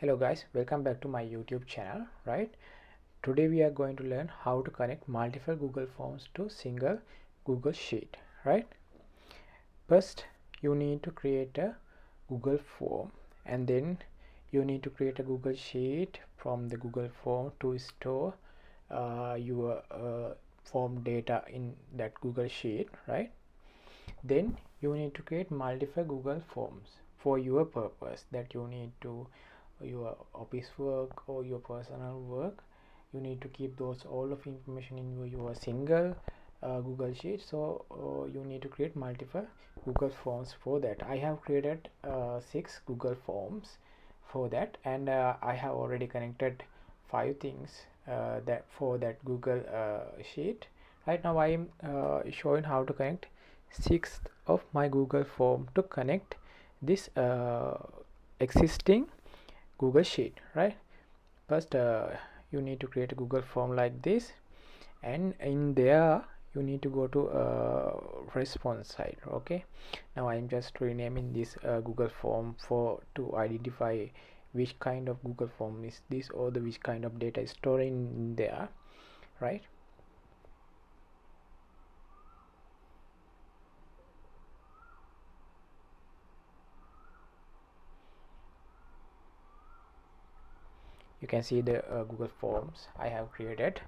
Hello guys, welcome back to my YouTube channel. Today we are going to learn how to connect multiple Google Forms to single Google Sheet. First you need to create a Google Form, and then you need to create a Google Sheet from the Google Form to store your form data in that Google Sheet. Then you need to create multiple Google Forms for your purpose, that you need to your office work or your personal work. You need to keep those all of information in your single Google Sheet. So you need to create multiple Google Forms for that. I have created 6 Google Forms for that, and I have already connected 5 things that for that Google Sheet. Right now I am showing how to connect 6th of my Google Form to connect this existing Google Sheet. First you need to create a Google Form like this, and in there you need to go to response side. Now I'm just renaming this Google Form for to identify which kind of Google Form is this, or the which kind of data is stored in there. You can see the Google Forms I have created,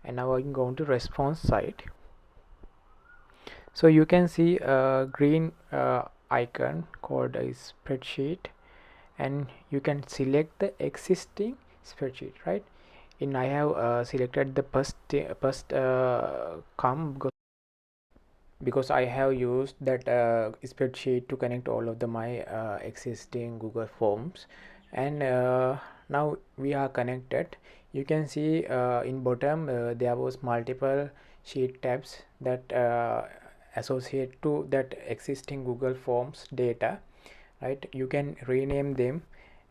and now I'm going to response side. So you can see a green icon called a spreadsheet, and you can select the existing spreadsheet. And I have selected the first column because I have used that spreadsheet to connect all of my existing Google Forms. And now we are connected. You can see in bottom there was multiple sheet tabs that associate to that existing Google Forms data. You can rename them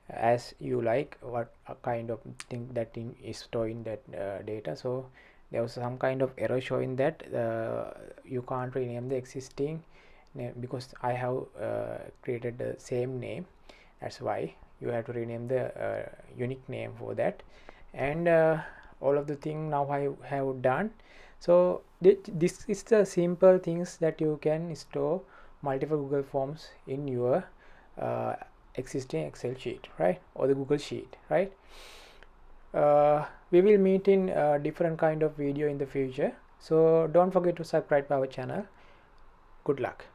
as you like, what kind of thing that thing is stored in that data. So there was some kind of error showing that you can't rename the existing name because I have created the same name. That's why you have to rename the unique name for that. And all of the thing now I have done. So this is the simple things that you can store multiple Google Forms in your existing Excel sheet, or the Google Sheet. We will meet in different kind of video in the future, so don't forget to subscribe to our channel. Good luck.